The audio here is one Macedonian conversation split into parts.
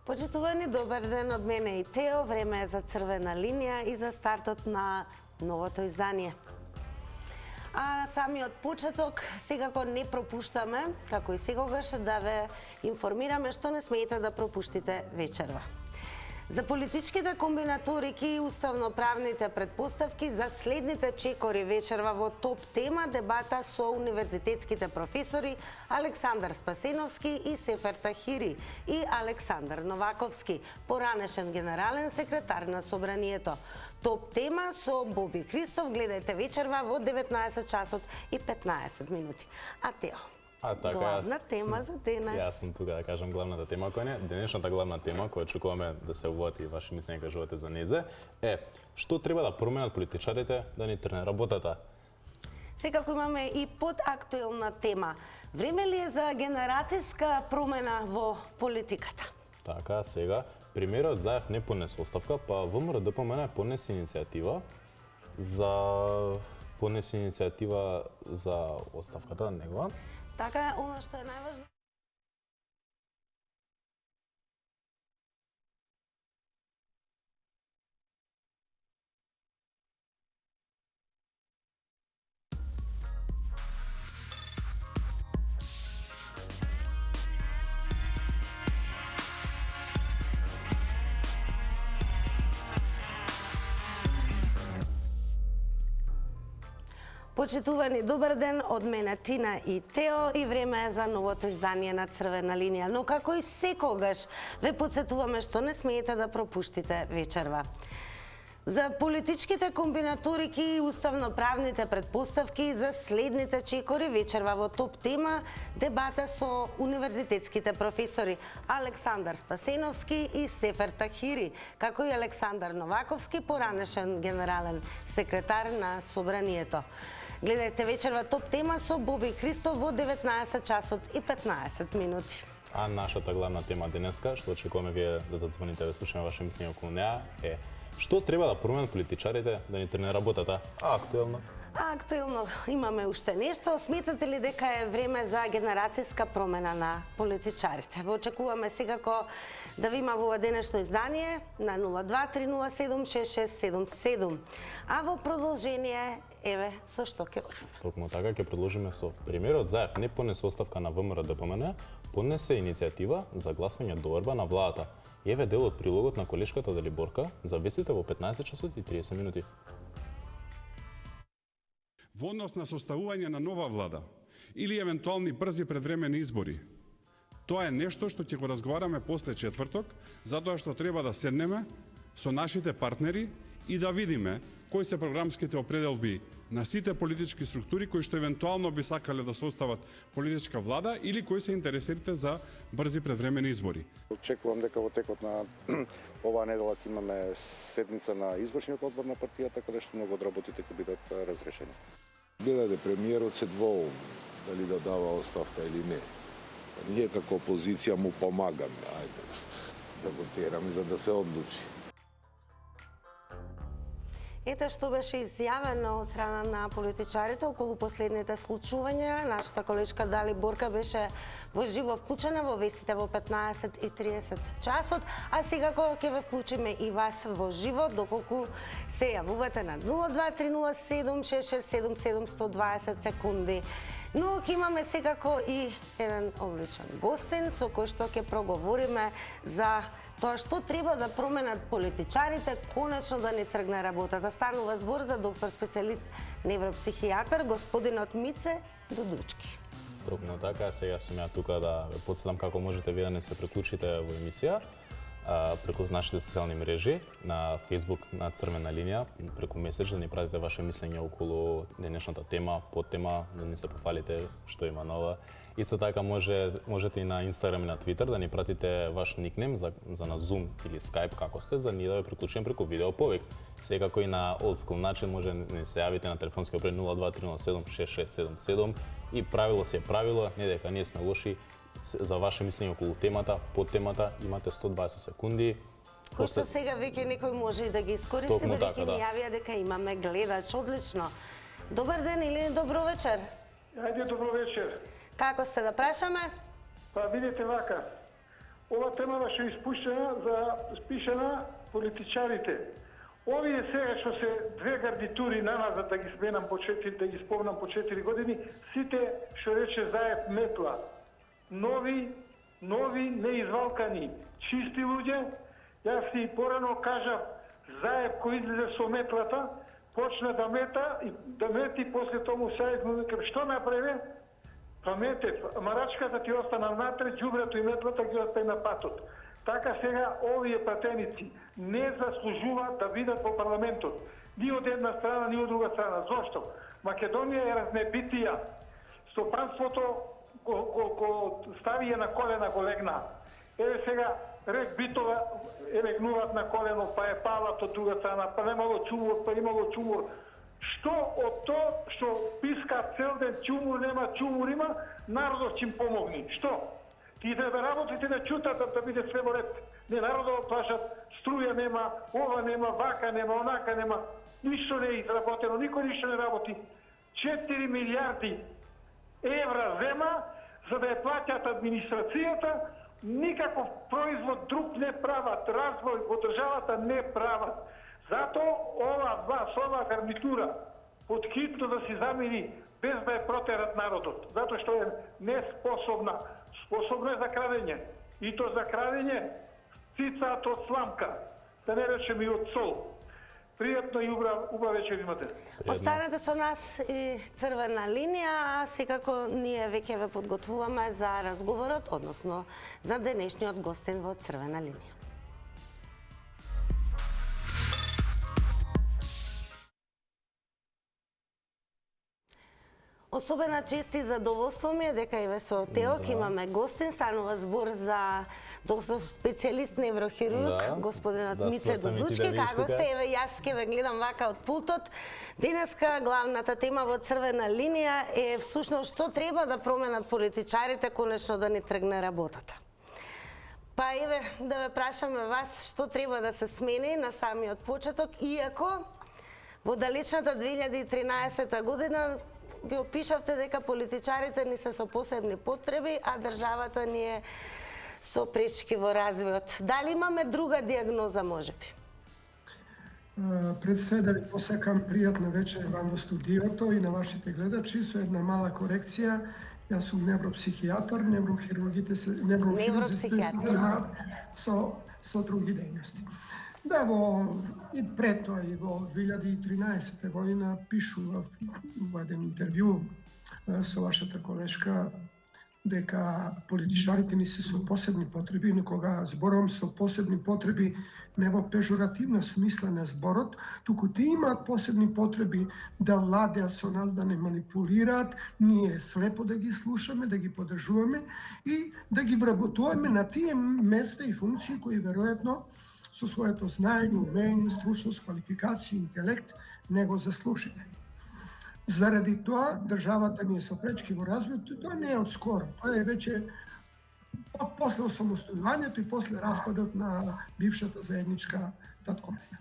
Почитувани, добар ден од мене и Тео. Време е за црвена линија и за стартот на новото издание. А самиот почеток секако не пропуштаме, како и секогаш, да ве информираме што не смеете да пропуштите вечерва. За политичките комбинаторики и уставно-правните предпоставки за следните чекори вечерва во топ тема дебата со универзитетските професори Александар Спасеновски и Сефер Тахири и Александар Новаковски, поранешен генерален секретар на Собранието. Топ тема со Боби Христов гледајте вечерва во 19 часот и 15 минути. А Тео, главна тема за денес. Јас сум тука да кажам главната тема која не. Денешната главна тема која очекуваме да се увати ваши мислења кажувате за незе е што треба да променат политичарите да ни трне работата. Секако имаме и подактуелна тема. Време ли е за генерацијска промена во политиката? Така, сега премиерот Заев не понесе оставка, па ВМРО-ДПМН понесе иницијатива за оставката негова. Така е, она што е најважно. Почитувани, добар ден од мене Тина и Тео и време е за новото издание на Црвена линија. Но како и секогаш ве подсетуваме што не смеете да пропуштите вечерва. За политичките комбинаторики и уставно-правните предпоставки за следните чекори вечерва во топ тема дебата со универзитетските професори Александар Спасеновски и Сефер Тахири, како и Александар Новаковски, поранешен генерален секретар на Собранието. Гледајте вечерва топ тема со Боби Христов во 19 часот и 15 минути. А нашата главна тема денеска, што очекуваме вие да зadzvoните да слушаме ваше мислење околу неа, е што треба да променат политичарите да ни трне работата? Актуелно. Актуелно имаме уште нешто. Сметате ли дека е време за генерацијска промена на политичарите? Ве очекуваме секако да ви има во денешно издание на 02-307-6677. А во продолжение, еве, со што ќе вървиме. Токму така ќе продолжиме со премиерот Заев не понесе оставка на ВМРО-ДПМН, понесе иницијатива за гласање доверба на владата. Еве дел од прилогот на колешката Далиборка, завестите во 15 часот и 30 минути. Во однос на составување на нова влада или евентуални брзи предвремени избори, тоа е нешто што ќе го разговараме после четврток, затоа што треба да седнеме со нашите партнери и да видиме кои се програмските определби на сите политички структури кои што евентуално би сакале да состават политичка влада или кои се интересирате за брзи предвремени избори. Очекувам дека во текот на оваа недела ќе имаме седница на извршниот одбор на партијата каде што многу од работите ќе бидат разрешени. Гледајте, премиерот се двоум дали да дава оставка или не. Ние како опозиција му помагаме, ајде да го тераме за да се одлучи. Ете што беше изјавено од страна на политичарите околу последните случувања. Нашата колешка Далиборка беше во живо вклучена во вестите во 15:30 часот, а секако ќе ве вклучиме и вас во живо доколку се јавувате на 02-307-6677 120 секунди. Но ќе имаме секако и еден одличен гостин со кој што ќе проговориме за тоа што треба да променат политичарите конечно да ни тргне работата. Станува збор за доктор специјалист невропсихијатар господинот Мице Дудучки. Токму така, сега сум ја тука да ве потсетам како можете вие да не се приклучите во емисија преку нашите социјални мрежи, на Facebook на Црвена линија, преку меседж да ни пратите ваше мислење околу денешната тема, подтема, да ни се пофалите што има нова. Исто така можете и на Instagram и на Twitter да ни пратите ваш никнем за на Zoom или Skype како сте, за ние да ве приклучиме преку видео повик. Секако и на old school начин може да ни се јавите на телефонски број 02-307-6677 и правило се правило, не дека ние сме лоши. За ваше мислење околу темата, под темата, имате 120 секунди. Кој што сега веќе некој може и да ги искористи, бидејќи ми јавија дека имаме гледач. Одлично. Добар ден или добро вечер. Ајде, добро вечер. Како сте да прашаме? Па видите вака, ова тема беше испушена за спишена политичарите. Овие сега што се две гарнитури назад да ги сменам по 4, да ги спомнам по 4 години, сите што рече Заев метла. Нови, неизвалкани, чисти луѓе. Јас си порано кажав, Заев кој излезе со метлата, почна да мета и да мети, после тому Саев му вика, што направи? Па метев, марачката ти остана внатре, ѓубрето и метлата ги остави на патот. Така сега овие пратеници не заслужуваат да бидат во парламентот. Ни од една страна, ни од друга страна. Зошто? Македонија е разнебитија. Стопанството го ставија на колена, го легна. Еве сега рек битова легнуваат на колено, па е палат од друга страна, па немало чумур, па имало чумур. Што од тоа што писка цел ден чумур нема, чумур има, народот ќе им помогни. Што? Ти да работите да чутат да биде све во ред. Не народот плашат, струја нема, ова нема, вака нема, онака нема. Ништо не е изработено, никој ништо не работи. 4 милиарди евра зема за да ја платят администрацијата, никаков производ друг не прават, развој во државата не прават. Зато ова гарнитура подхитно да си замени без да ја протерат народот, затоа што е неспособна. Способна е за крадење. И то за крадење цицаат од сламка, да не речем и од сол. Пријатно и убав вечер имате. Останете со нас и Црвена линија, а секако ние веќе ве подготвуваме за разговорот, односно за денешниот гостин во Црвена линија. Особена чест и задоволство ми е дека и ве со Теок имаме гостин, станува збор за доктор специјалист неврохирург, господинот Мице Дудучки. Како сте? Еве јас ке ве гледам вака од пултот. Денеска главната тема во Црвена линија е всушност што треба да променат политичарите конечно да ни тргне работата. Па еве да ве прашаме вас што треба да се смени на самиот почеток, иако во далечната 2013 година ги опишавте дека политичарите ни се со посебни потреби, а државата ни е со пречки во развојот. Дали имаме друга диагноза, можеби? Пред све да ви посекам пријатна вечер вам во студиото и на вашите гледачи со една мала корекција. Јас сум невропсихијатар, неврохирургите се занимаваат со други дејности. Да, и пред тоа и во 2013 година пишував во еден интервју со вашата колешка дека политичарите ни се со посебни потреби, но кога зборувам со посебни потреби не во пежоративна смисла на зборот, туку тие имаат посебни потреби да владеат со нас, да не манипулираат, ние слепо да ги слушаме, да ги поддржуваме и да ги вработуваме на тие места и функции кои веројатно со своето знаење, умење, стручност, квалификација, интелект не го заслужиле. Заради тоа државата ни е со пречки во развојот, тоа не е од скоро, тоа е веќе после осамостојувањето и после распадот на бившата заедничка татковина.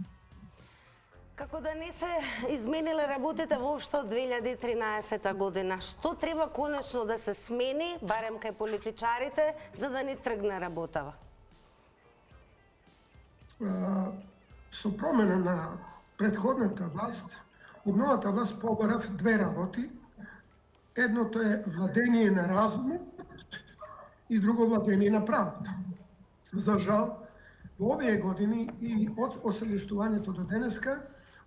Како да не се измениле работите воопшто од 2013 година, што треба конечно да се смени, барем кај политичарите, за да ни тргне работава? Со промена на претходната власт, од новата власт побарав две работи. Едното е владење на разумот и друго владење на правото. За жал, во овие години и од осведоштувањето до денеска,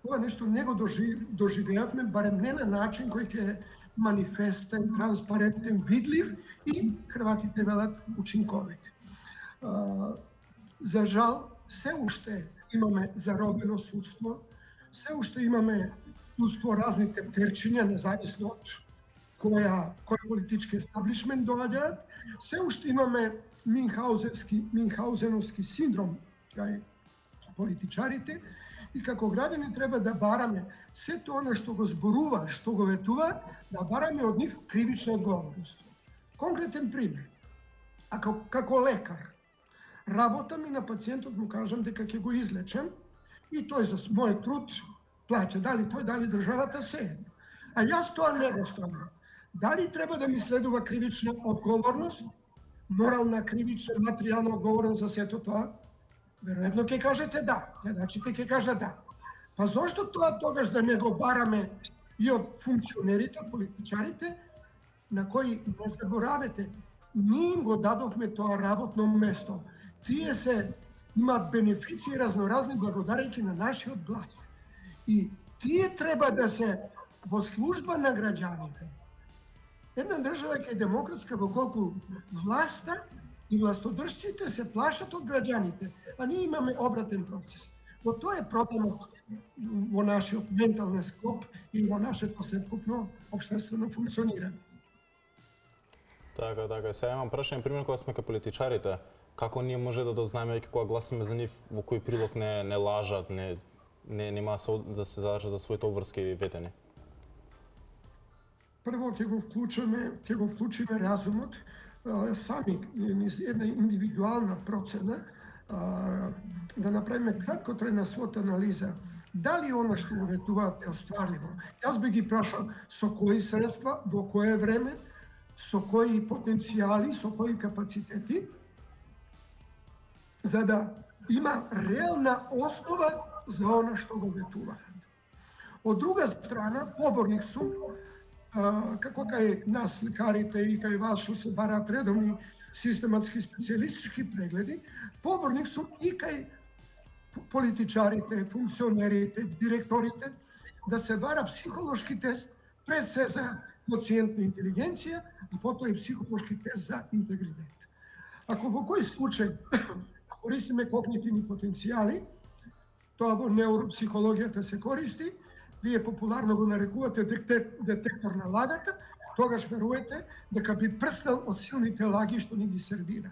ова нешто не го доживеавме, барем не на начин кој ќе манифестен, транспарентен, видлив и хрватите велат учинковит. За жал, се уште имаме заробено судство, се уште имаме судство разни тептерчиња, независно од кој политички естаблишмент доаѓаат, се уште имаме Минхаузеновски синдром кај политичарите и како граѓани треба да бараме сето она што го зборуваат, што го ветуваат, да бараме од нив кривична одговорност. Конкретен пример. А како лекар, работам и на пациентот му кажам дека ќе го излечам и тој за мој труд плаќа, дали тој, дали државата се. А јас тоа не го сторам. Дали треба да ми следува кривична одговорност морална, кривична, материјална одговорност за сето тоа? Веројатно ќе кажете да, гледачите ќе кажат да. Па зошто тоа тогаш да не го бараме и од функционерите, од политичарите, на кои не заборавете, ние им го дадовме тоа работно место. Тие се имаат бенефиции разноразни благодарејќи на нашиот глас. И тие треба да се во служба на граѓаните. Една држава ќе е демократска во колку власта и властодржците се плашат од граѓаните, а ние имаме обратен процес. Во тоа е проблемот во нашиот ментален склоп и во нашето сепкупно општествено функционирање. Така. Сега имам прашање, пример, кога сме ка политичарите, како ние може да дознаеме кога гласаме за нив во кој прилог не лажат, нема да се задржат за своите обврски ветени? Прво ќе го вклучиме разумот, сами една индивидуална процена, да направиме краткотрајна свот анализа. Дали оно што го ветуваат е остварливо? Јас би ги прашал со кои средства, во кое време, со кои потенцијали, со кои капацитети, за да има реална основа за оно што го ветуваат. Од друга страна, поборник сум, како кај нас лекарите и кај вас што се бараат редовни систематски специјалистички прегледи, поборник сум и кај политичарите, функционерите, директорите, да се бара психолошки тест пред се за коциент на интелигенција, а потоа и психолошки тест за интегритет. Ако во кој случај користиме когнитивни потенцијали, тоа во неуропсихологијата се користи, вие популарно го нарекувате детектор на лагата, тогаш верувате дека би прснал од силните лаги што ни ги сервира.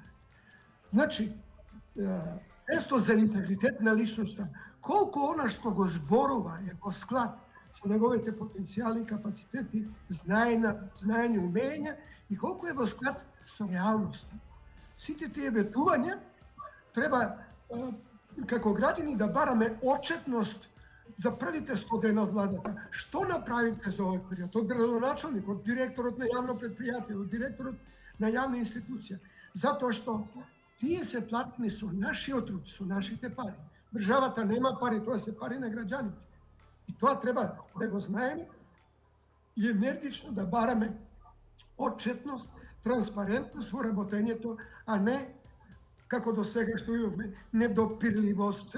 Значи, тесто за интегритет на личноста, колку она што го зборува е во склад со неговите потенцијали, капацитети, знаење, умења и колку е во склад со реалноста. Сите тие ветувања треба како граѓани да бараме отчетност за првите 100 дена од владата. Што направите за овој период? Од градоначалник, од директорот на јавно предпријатие, од директорот на јавна институција. Затоа што тие се платени со нашиот труд, со нашите пари. Државата нема пари, тоа се пари на граѓаните. И тоа треба да го знаеме и енергично да бараме отчетност, транспарентност во работењето, а не како до сега што имаме недопирливост,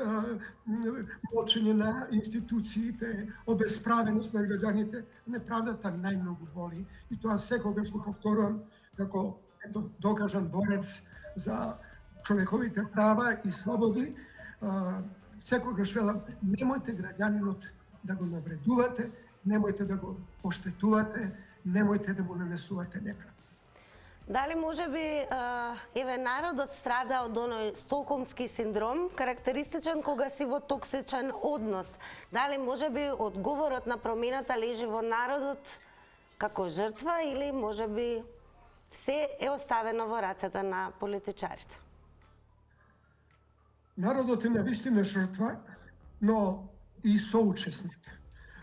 молчење на институциите, обесправеност на граѓаните. Неправдата најмногу боли и тоа секогаш го повторувам како докажан борец за човековите права и слободи. Секогаш велам, немојте граѓанинот да го навредувате, немојте да го оштетувате, немојте да му нанесувате неправда. Дали може би народот страда од оној стокхолмски синдром, карактеристичен кога си во токсичен однос? Дали може би одговорот на промената лежи во народот како жртва или може би се е оставено во рацете на политичарите? Народот е навистина жртва, но и соучесник.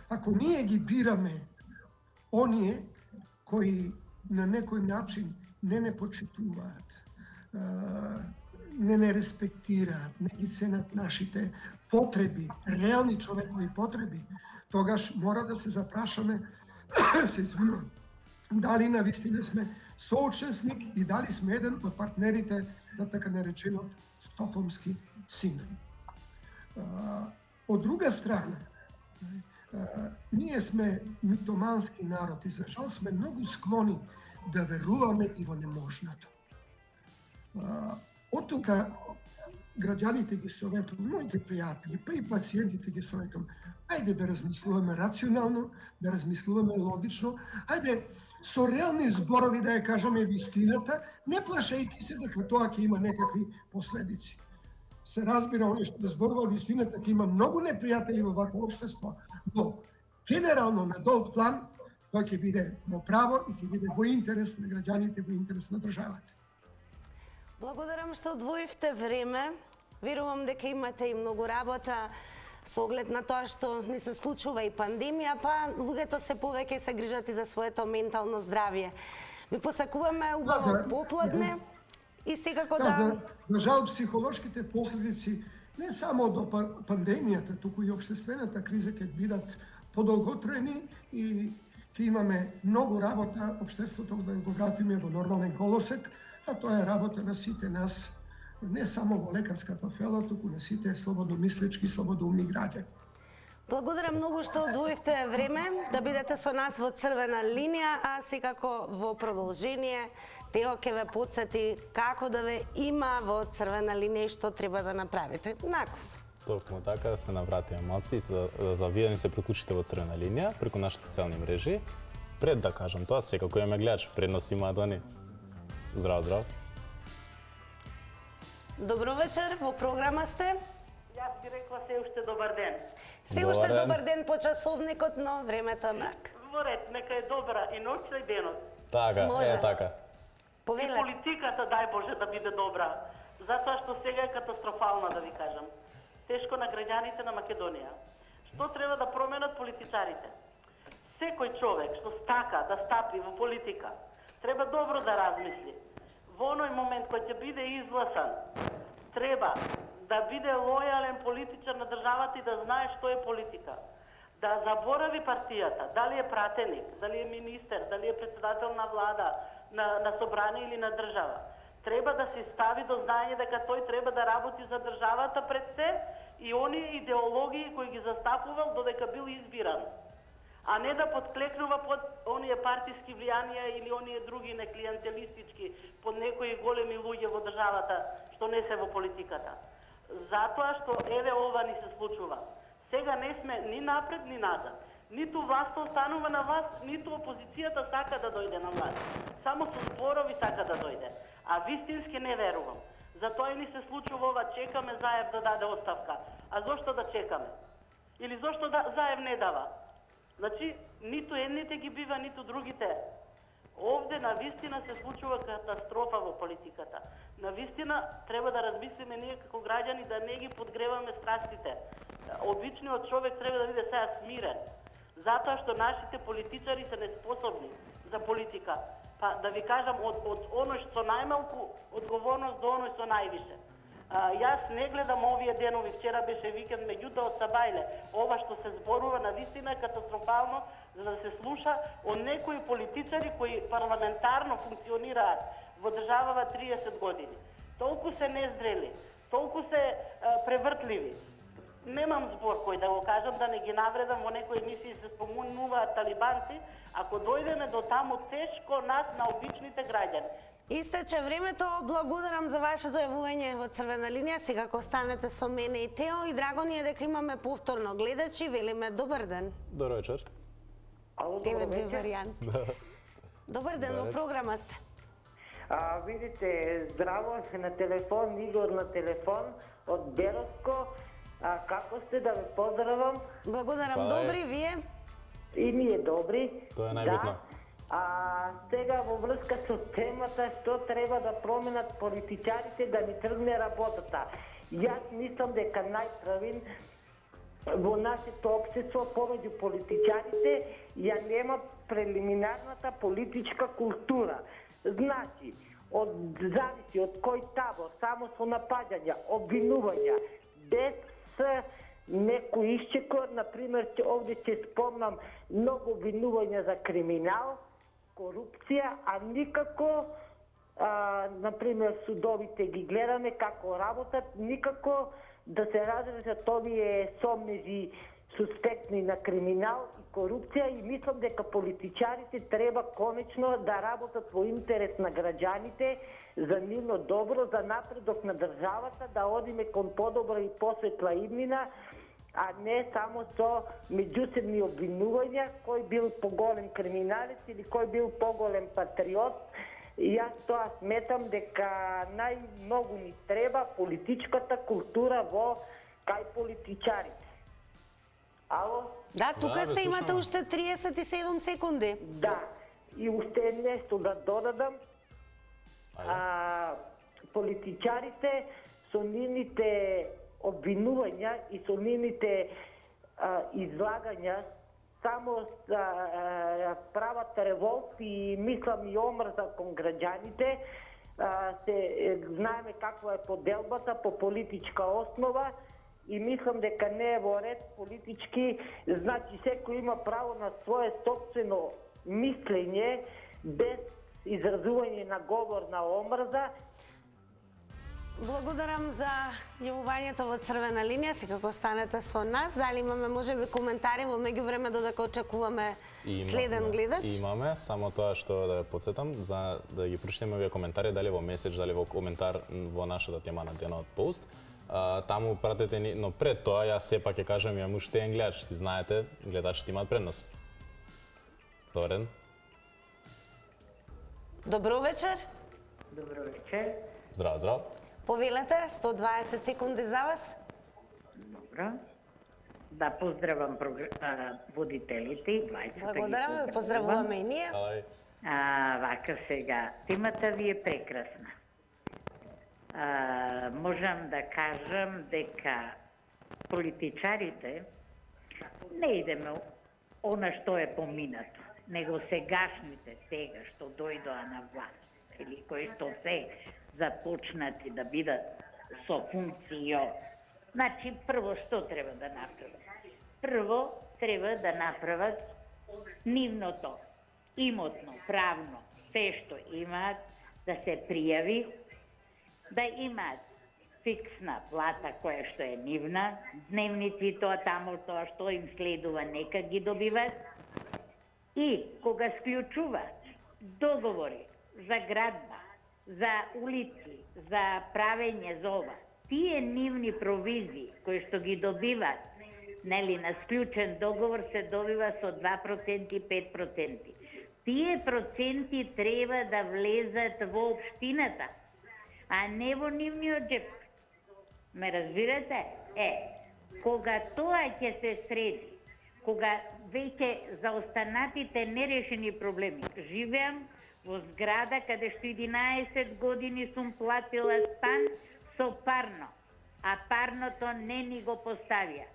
Ако ние ги бираме оние кои на некој начин не почитуваат, не респектираат, не ги ценат нашите потреби, реални човекови потреби, тогаш мора да се запрашаме, се извинувам, дали навистина сме соучесник и дали сме еден од партнерите на така нареченот стокхолмски синдром. Од друга страна, ние сме митомански народ и за жал сме многу склони да веруваме и во неможното. Од тука граѓаните ги советувам, моите пријатели, па и пациентите ги советувам, ајде да размислуваме рационално, да размислуваме логично, ајде со реални зборови да ја кажеме вистината, не плашејќи се дека тоа ќе има некакви последици. Се разбира, оној што зборува вистината ќе има многу непријатели во вакво општество, но генерално на долг план тоа ќе биде во право и ќе биде во интерес на граѓаните, во интерес на државата. Благодарам што одвоивте време. Верувам дека имате и многу работа со оглед на тоа што ни се случува и пандемија, па луѓето се повеќе се грижат и за своето ментално здравје. Ви посакуваме убаво попладне И секако за жал психолошките последици не само од пандемијата, туку и општествената криза ќе бидат подолготрајни и ќе имаме многу работа општеството да го вратиме во нормален колосек, а тоа е работа на сите нас, не само во лекарската фела, туку на сите слободомислички, слободоумни граѓани. Благодарам многу што одвоивте време да бидете со нас во Црвена линија, а секако во продолжение Тео ќе ве потсети како да ве има во Црвена линија и што треба да направите. Накос. Токму така, се навратиме малци и за вие се приклучите во Црвена линија преку нашите социјални мрежи. Пред да кажам тоа, секако имаме гледач, предност имаат они. Здраво, здраво. Добро вечер, во програма сте. Јас би рекла се уште добар ден. Се уште добар ден по часовникот, но времето е мрак. Во ред, нека е добра и ноќта и денот. Така, Може. е така. И политиката, дај Боже, да биде добра. Затоа што сега е катастрофална, да ви кажам. Тешко на граѓаните на Македонија. Што треба да променат политичарите? Секој човек што стака да стапи во политика, треба добро да размисли. Во оној момент кој ќе биде изгласан, треба да биде лојален политичар на државата и да знае што е политика. Да заборави партијата, дали е пратеник, дали е министер, дали е председател на влада, на собрание или на држава. Треба да се стави до знаење дека тој треба да работи за државата пред се и оние идеологии кои ги застапувал додека бил избиран. А не да подклекнува под оние партиски влијанија или оние други неклиентелистички под некои големи луѓе во државата што не се во политиката. Затоа што еве ова ни се случува. Сега не сме ни напред, ни назад. Ниту власта останува на власт, ниту опозицијата сака да дојде на власт. Само со зборови сака да дојде. А вистински не верувам. Затоа и ни се случува ова, чекаме Заев да даде оставка. А зошто да чекаме? Или зошто Заев не дава? Значи, ниту едните ги бива, ниту другите. Овде на вистина се случува катастрофа во политиката. На вистина треба да размислиме ние како граѓани да не ги подгреваме страстите. Обичниот човек треба да биде сега смирен. Затоа што нашите политичари се неспособни за политика. Па да ви кажам, од оној со најмалку одговорност до оној со највише. Јас не гледам овие денови, вчера беше викенд, меѓутоа од Сабајле, ова што се зборува на вистина е катастрофално за да се слуша од некои политичари кои парламентарно функционираат во државава 30 години. Толку се незрели, толку се превртливи. Немам збор кој да го кажам, да не ги навредам, во некои емисии се спомнуваат талибанци, ако дојдеме до таму тешко нас на обичните граѓани. Истече времето, благодарам за вашето јавување во Црвена линија, секако останете со мене и Тео и драго ни е дека имаме повторно гледачи, велиме добар ден. Добро вечер. Еве две варијанти. Добар ден, во програма сте. Видите, здраво се на телефон, Игор на телефон од Беровско. Како сте, да ве поздравам? Благодарам, добри, вие? И ние добри. Тоа е најбитно. Сега во врска со темата што треба да променат политичарите да ни тргне работата. Јас мислам дека најправин во нашето општество помеѓу политичарите ја нема прелиминарната политичка култура. Значи, зависи од кој табор, само со напаѓања, обвинувања, без некој исчекор, например, овде ќе спомнам многу обвинувања за криминал, корупција, а никако, например, судовите ги гледаме како работат, никако да се разрешат овие сомнежи суспектни на криминал и корупција и мислам дека политичарите треба конечно да работат во интерес на граѓаните за нивно добро, за напредок на државата, да одиме кон подобра и посветла иднина, а не само со меѓусебни обвинувања кој бил поголем криминалец или кој бил поголем патриот. Јас тоа сметам дека најмногу ни треба политичката култура во кај политичарите. Ало? Да, тука сте, имате уште 37 секунди. Да, и уште нешто да додадам. Политичарите со нивните обвинувања и со нивните излагања само прават револт и мислам и омрза кон граѓаните, знаеме каква е поделбата по политичка основа и мислам дека не е во ред политички, значи секој има право на свое собствено мислење без изразување на говор на омрза. Благодарам за јавувањето во Црвена линија, секако станете со нас. Дали имаме можеби коментари во меѓувреме додека очекуваме следен гледач? Имаме, само тоа што да ја потсетам, за да ги прочитаме овие коментари, дали во меседж, дали во коментар во нашата тема на денот пост. Таму пратете ни, но пред тоа јас сепак ќе кажам, имам уште еден гледач, си знаете, гледачите имаат предност. Добар ден. Добро вечер. Добро вечер. Здраво, здраво. Повелете, 120 секунди за вас. Добро. Да поздравам водителите и двајцата. Благодарам, ве поздравуваме и ние. Вака сега, темата ви е прекрасна. Можам да кажам дека политичарите не идеме она што е поминато, него сегашните сега што дојдоа на власт или кои што се започнати да бидат со функцијо. Значи, прво што треба да направат? Прво треба да направат нивното, имотно, правно, се што имаат, да се пријави, да имаат фиксна плата која што е нивна, дневници тоа таму, тоа што им следува, нека ги добиват. И кога склучуваат договори за градба, за улици, за правење за ова, тие нивни провизии кои што ги добиваат, нели, на склучен договор се добива со 2% и 5%. Тие проценти треба да влезат во општината, а не во нивниот джеп. Ме разбирате? Кога тоа ќе се среди, кога веќе за останатите нерешени проблеми, живеам во зграда каде што 11 години сум платила стан со парно, а парното не ни го поставија.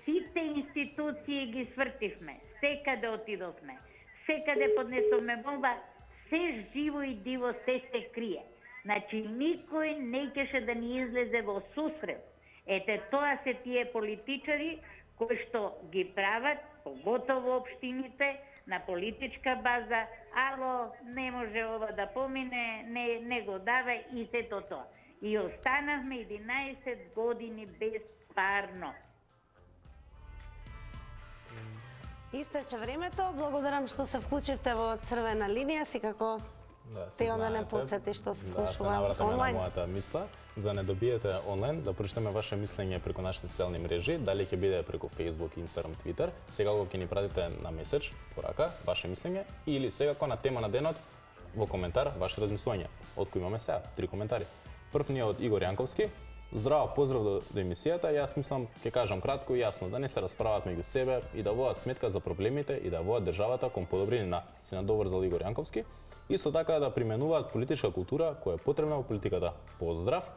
Сите институции ги свртивме, секаде отидовме, секаде поднесовме молба, се живо и диво се крие. Значи, никој не ќеше да ни излезе во сусрет. Ете, тоа се тие политичари кои што ги прават, поготово општините, на политичка база, ало, не може ова да помине, не го дава и сето тоа. И останавме 11 години без парно. Истече времето, благодарам што се вклучивте во Црвена линија, секако те да не подсети што се слушува онлайн. На мојата мисла, за не добиете онлайн, да прочитаме ваше мислење преку нашите социјални мрежи, дали ќе биде преку Facebook, Instagram, Twitter, секако ќе ни пратите на меседж, порака, ваше мислење, или секако на тема на денот, во коментар, ваше размислување. Од кои имаме сега? 3 коментари. Прв ни е од Игор Јанковски. Здраво, поздрав до емисијата. Јас мислам, ќе кажам кратко и јасно, да не се расправаат меѓу себе и да водат сметка за проблемите и да водат државата кон подобрина. Се надоврзал Игор Јанковски. Исто така да применуваат политичка култура која е потребна во политиката. Поздрав.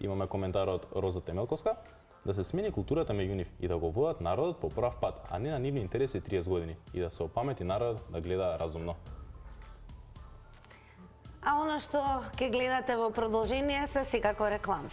Имаме коментар од Роза Темелковска. Да се смени културата меѓу нив и да го водат народот по прав пат, а не на нивни интереси 30 години и да се опамети народот да гледа разумно. А она што ќе гледате во продолжение се секако реклами.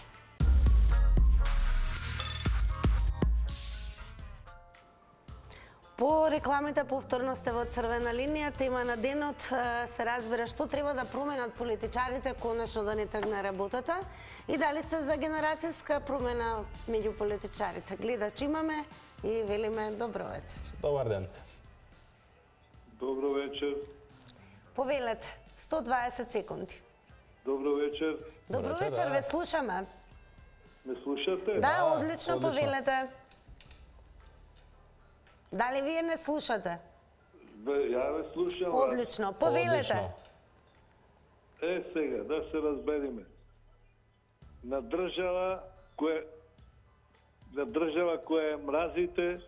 По рекламите повторно сте во Црвена линија, тема на денот се разбира што треба да променат политичарите конечно да не тргне работата и дали сте за генерацијска промена меѓу политичарите. Гледач имаме и велиме добро вечер. Добар ден. Добро вечер. Повелете, 120 секунди. Добро вечер. Добро вечер, ве слушаме. Ме слушате? Да, одлично, повелете. Дали вие не слушате? Ја ве слушам. Одлично, повелете. Сега, да се разбериме. На држава која мразите,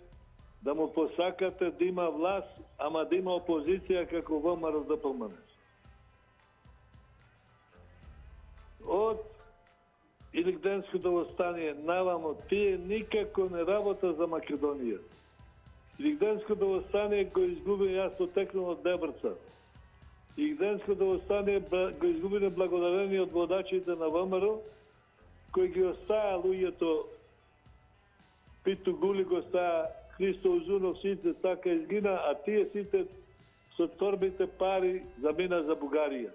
да му посакате да има власт, ама да има опозиција како ВМРО-ДПМН. Од Иликденското востание навамо, тие никако не работа за Македонија. Иликденското востание кој изгуби, јас потекнам од Дебрца. и денското восстание го изгубиле благодарение од водачите на ВМРО, кои ги остаа луѓето Питу Гули го стаа, Христо Узунов, сите така изгина, а тие сите со торбите пари замина за Бугарија.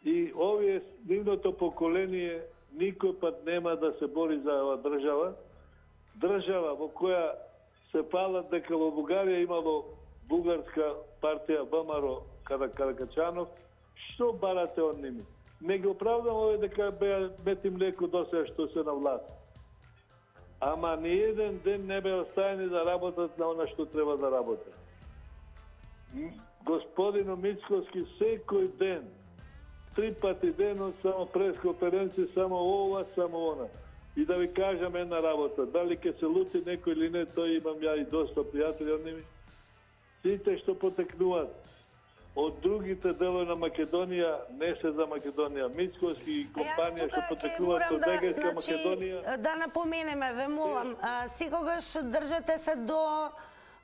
И овие нивното поколение никој пат нема да се бори за ова држава. Држава во која се палат дека во Бугарија имало бугарска партија ВМРО Каракачанов, што барате од ними? Не го оправдам овие дека беа мети млеко досега што се на власт. Ама ни еден ден не беа оставени да работат на она што треба да работат. Господино Мицковски секој ден, 3 пати денот, само пресконференци, само ова, само она. И да ви кажам една работа, дали ќе се лути некој или не, тој имам ја и доста пријатели од ними. Сите што потекнуваат од другите делови на Македонија не се за Македонија. Мицковски и компанија што потекнуваат од Егејска Македонија. Да напоменеме, ве молам, секогаш држете се до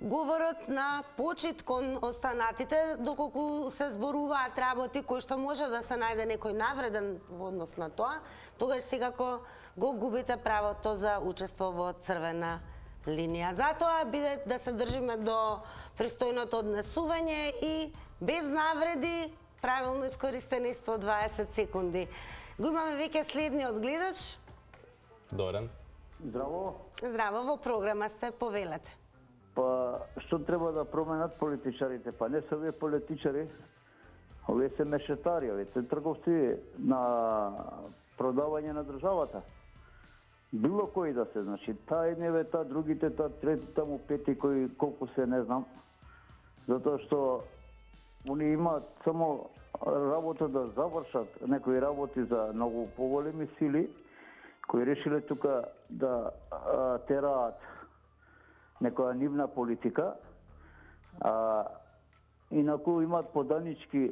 говорот на почит кон останатите, доколку се зборуваат работи кои што може да се најде некој навреден во однос на тоа, тогаш секако го губите правото за учество во црвена линија. Затоа биде да се држиме до пристојното однесување и без навреди, правилно искористени 120 секунди. Го имаме веќе следниот гледач. Дорен. Здраво. Здраво, во програма сте, повелете. Па, што треба да променат политичарите? Па не се овие политичари, овие се мешетари, овие се трговци на продавање на државата. Било кој да се, значи, тај невета, другите, трети, таму пети, кои колку се, не знам. Затоа што они имаат само работа да завршат некои работи за многу поголеми сили, кои решиле тука да тераат некоја нивна политика, инаку имаат поданички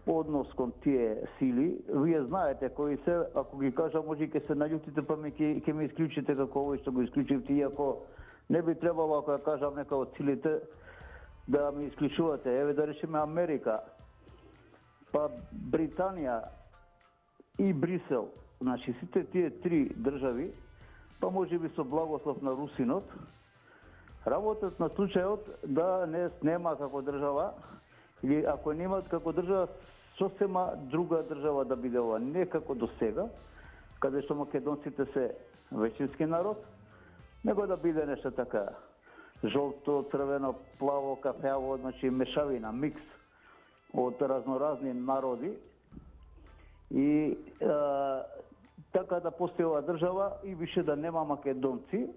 однос кон тие сили. Вие знаете кои се, ако ги кажам, може ќе се наљутите, па ќе ме исклучите како овој што го исклучивте, иако не би требало, ако ја кажам нека од силите, да ми исклучувате. Еве да решиме Америка, па Британија и Брисел, значи сите тие три држави, па може би со благослов на Русинот, работат на случајот да не снема како држава, или ако немат како држава, сосема друга држава да биде ова, не како до сега, каде што македонците се веćinски народ, него да биде нешто така жолто, црвено, плаво, кафеаво, значи мешавина, микс од разноразни народи и така да постои ова држава и више да нема македонци.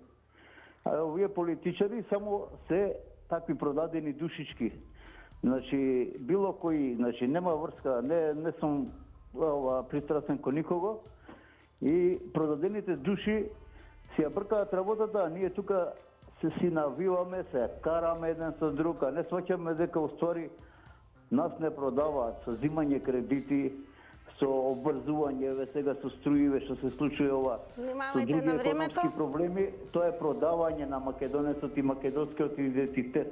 А овие политичари само се такви продадени душички. Значи, било кој, значи, нема врска, не сум пристрасен кон никого и продадените души си ја бркаат работата, а ние тука се си навиваме, се караме еден со друг, а не сваќаме дека уствари нас не продаваат со зимање кредити, со обврзување, сега со струиве што се случува ова, со други економски проблеми, тоа е продавање на македонецот и македонскиот идентитет.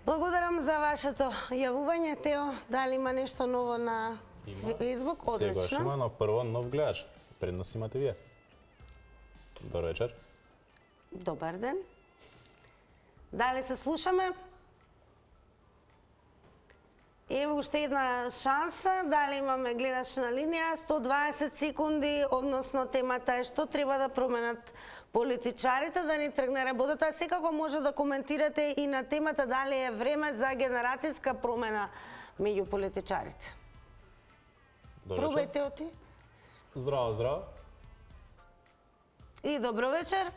Благодарам за вашето јавување, Тео. Дали има нешто ново на Фейсбук? Одлично. Сегаш има, но прво нов гледач. Пред нас имате вие. Добар вечер. Добар ден. Дали се слушаме? Ево уште една шанса, дали имаме гледач на линија, 120 секунди, односно темата е што треба да променат политичарите да ни тргне работата. Секако може да коментирате и на темата дали е време за генерацијска промена меѓу политичарите. Пробајте оти. Здраво, здраво. И добро вечер.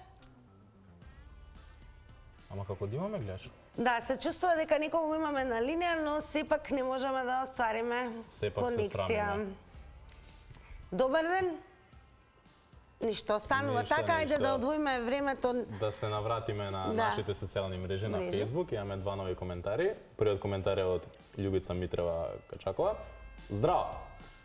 Ама како да имаме гледач? Да, се чувствува дека некого имаме на линија, но сепак не можеме да оствариме конекција. Добар ден. Ништо останува така, ајде да одвоиме времето. Да се навратиме на нашите социјални мрежи на Facebook. Имаме два нови коментари. Првиот коментар е од Љубица Митрева Качакова. Здраво!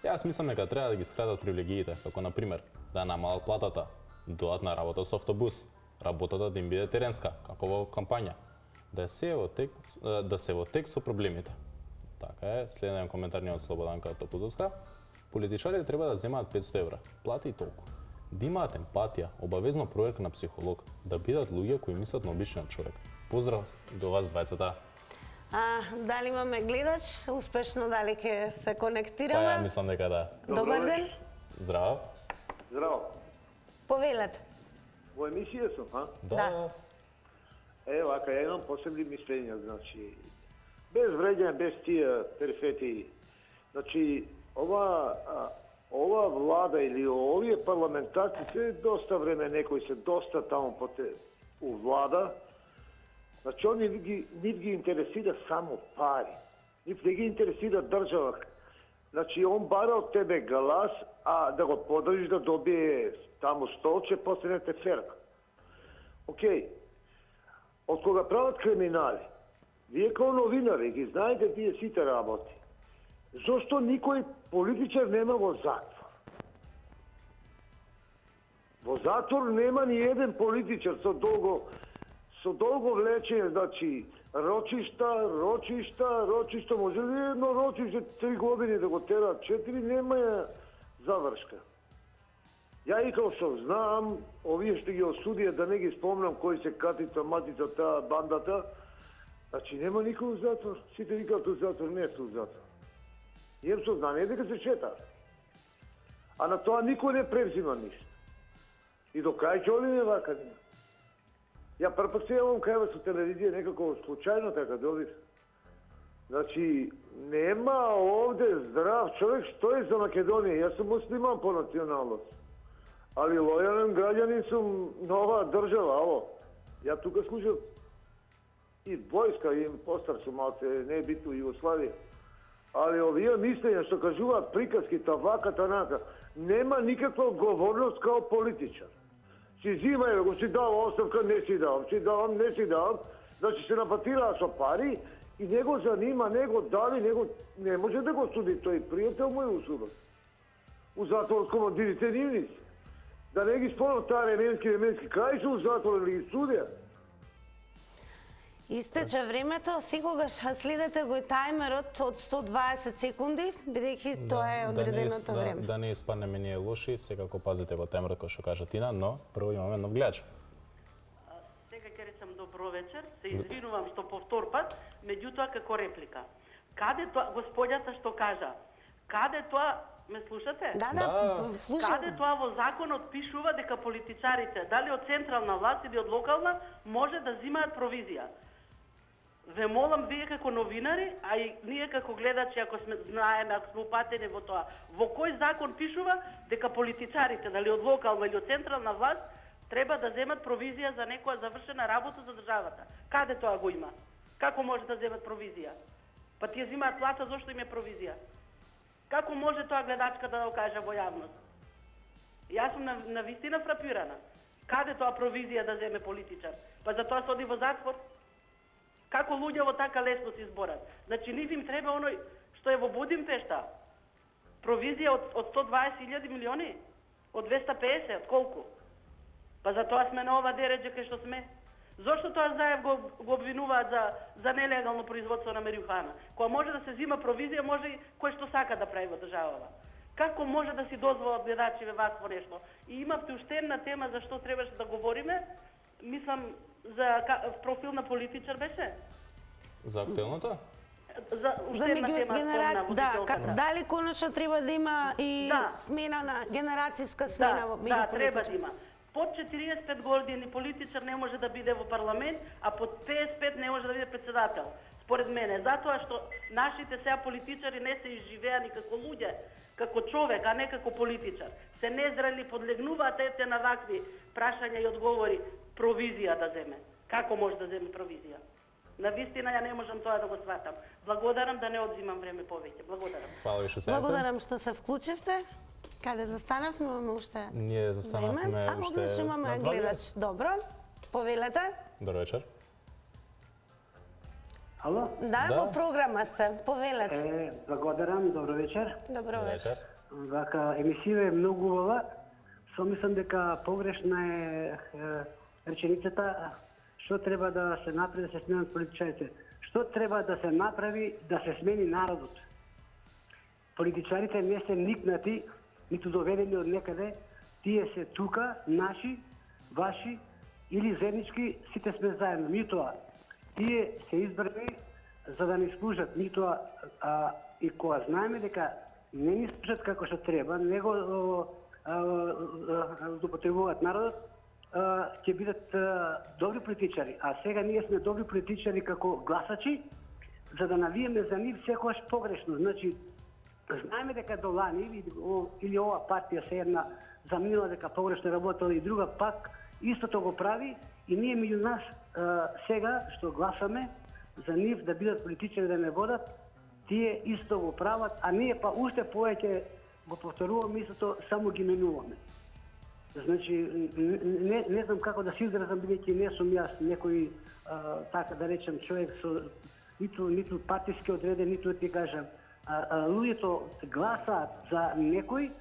Јас мислам дека треба да ги скратат привилегиите, како на пример да намалат платата, дојдат на работа со автобус, работата да им биде теренска, како во кампања, да се во тек со проблемите. Така е, следен коментар ни од Слободанка Топузовска. Политичарите треба да земаат 500 евра. Плати и толку. Да имаат емпатија, обавезно проверка на психолог, да бидат луѓе кои мислат на обичниот човек. Поздрав до вас двајцата. Дали имаме гледач? Успешно дали ќе се конектираме? Па ја мислам дека да. Добар ден. Здраво. Здраво. Повелете. Во емисија сум, а? Да. Вака, ја имам посебни мислења, значи, без вреѓање, без тие перфети. Значи, ова влада или овие парламентарци се доста време, некои се доста таму у влада, значи, нив ги интересира само пари. Нив не ги интересира држава. Значи, он бара од тебе глас, а да го подржиш да добие таму столче, после не те ферка. Океј. Од кога прават криминали, вие као новинари ги знаете тие сите работи. Зошто никој политичар нема во затвор? Во затвор нема ни еден политичар со долго влечење, значи рочишта, може ли едно рочиште 3 години да го терат, 4 нема ја завршка. Ја и као што знам, овие што ги осудија, да не ги спомнам кои се Катица, Матица, таа бандата, значи нема никој у затвор, сите викаат у затвор, не се у затвор. Имам сознание дека се шетаат. А на тоа никој не превзима ништо. И до кај ќе одиме вака? Ја прв се јавам кај вас у телевизија, некако случајно така добив. Значи, нема овде здрав човек што е за Македонија. Јас сум муслиман по националност. Али лојален граѓанин сум на оваа држава, ало. Ја тука служам и војска, и постар сум малце, не е битно Југославија. Али овие мислења што кажуваат приказки, вака, танака, нема никаква одговорност као политичар. Си зимај, го си дал оставка, не си дал, си давам, не си давам, значи се напатираа со пари и него занима, него дали, него не може да го суди, тој пријател мој усудот. У затвор од командирите нивни се. Да не ги спомнам таа Неменски, кај се у затвор или ги судија? Истече времето, секогаш следете го и тајмерот од 120 секунди, бидејќи тоа е одреденото време. Да не испаднеме ние лоши, секако пазите го тајмерот кој што кажа Тина, но прво имаме нов гледач. Сега ќе речам добро вечер, се извинувам што повтор пат, меѓутоа како реплика. Каде тоа, господјата што кажа, каде тоа, ме слушате? Да, слушам. Каде тоа во законот пишува дека политичарите, дали од централна власт или од локална, може да земаат провизија? Ве молам вие како новинари, а и ние како гледачи, ако сме знаеме, ако сме упатени во тоа, во кој закон пишува дека политичарите, дали од локална или од централна власт, треба да земат провизија за некоја завршена работа за државата? Каде тоа го има? Како може да земат провизија? Па тие земаат плата, зошто им е провизија? Како може тоа гледачка да го каже во јавност? Јас сум на вистина фрапирана. Каде тоа провизија да земе политичар? Па за тоа се оди во затвор? Како луѓе во така лесно се изборат? Значи, нив им треба оној што е во Будимпешта. Провизија од 120.000 милиони? Од 250? Од колку? Па за тоа сме на ова дереđe кај што сме. Зошто тоа Заев го обвинуваат за нелегално производство на марихуана? Кога може да се зима провизија, може и кој што сака да прави во државава. Како може да си дозволат гледачиве вакво нешто? И имавте уште една тема за што требаше да говориме, мислам, за профил на политичар беше? За актуелното? За уште една тема спомна водителката. Дали конечно треба да има и смена на генерацијска смена во меѓу политичар? Да, треба да има. Под 45 години политичар не може да биде во парламент, а под 55 не може да биде председател. Според мене, затоа што нашите сега политичари не се изживеани како луѓе, како човек, а не како политичар. Се незрели, подлегнуваат ете на вакви прашања и одговори. Провизија да земе. Како може да земе провизија? На вистина ја не можам тоа да го сватам. Благодарам, да не одзимам време повеќе. Благодарам. Фала ви што се. Благодарам што се вклучивте. Каде застанавме? Имаме уште Ние застанавме уште. Одлично, имаме гледач. Добро. Повелете. Добро вечер. Ало? Да, во програма сте. Повелете. Благодарам, добро вечер. Добро вечер. Вака емисија е многу убава. Со мислам дека погрешна е реченицата што треба да се направи да се сменат политичарите. што треба да се направи да се смени народот. Политичарите не се никнати, ниту доведени од некаде, тие се тука, наши, ваши или заеднички, сите сме заедно. Митоа, тие се избрани за да ни служат, митоа и кога знаеме дека не ни служат како што треба, него злоупотребуваат народот, ќе бидат добри политичари. А сега ние сме добри политичари како гласачи, за да навиеме за нив секогаш погрешно. Значи, знаеме дека до лани или ова партија се една заминала дека погрешно работела и друга пак истото го прави и ние меѓу нас сега што гласаме за нив да бидат политичари да не водат, тие исто го прават, а ние па уште повеќе го повторуваме истото, само ги менуваме. Значи, не знам како да се изразам, бидејќи не сум јас некој, така да речем, човек со ниту партиски одреден, ниту ти кажам. Луѓето гласаат за некој,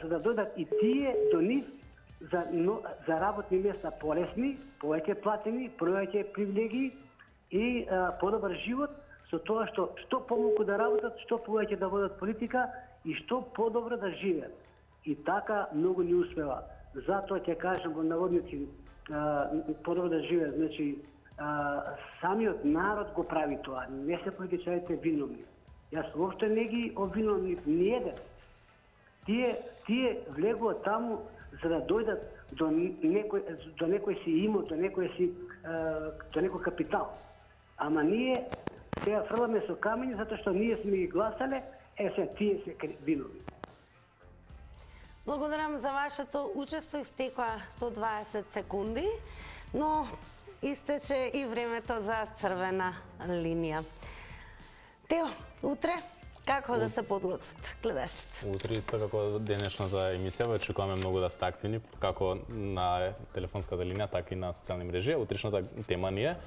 за да додат и тие до нив за работни места полесни, повеќе платени, повеќе привилегии и подобар живот, со тоа што помалку да работат, што повеќе да водат политика и што подобро да живеат. И така многу не успева. Затоа ќе кажам во наводници подобро да живеат. Значи, самиот народ го прави тоа. Не се политичарите виновни. Јас воопшто не ги обвинувам ни еден. Тие влегуваат таму за да дојдат до некој си имот, до некој капитал. Ама ние сега фрламе со камења затоа што ние сме ги гласале, се тие се виновни. Благодарам за вашето учество, истекоа 120 секунди, но истече и времето за црвена линија. Тео, утре како да се подготват гледачите? Утре исто како денешната емисија, ве очекуваме многу да сте активни, како на телефонската линија, така и на социјални мрежи. Утрешната тема ни е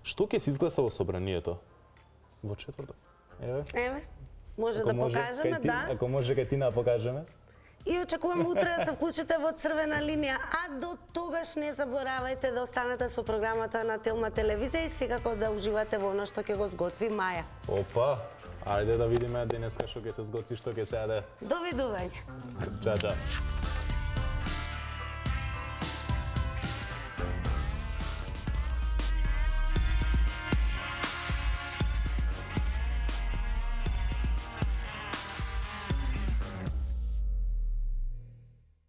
што ќе се изгласа во собранието во четврток. Еве, може да покажеме, да. Ако може кај ти да покажеме. И очекувам утре да се вклучите во црвена линија, а до тогаш не заборавајте да останете со програмата на Телма телевизија и секако да уживате во она што ќе го сготви Маја. Опа, ајде да видиме денеска што ќе се сготви, што ќе се јаде. Довидување. Чао, чао.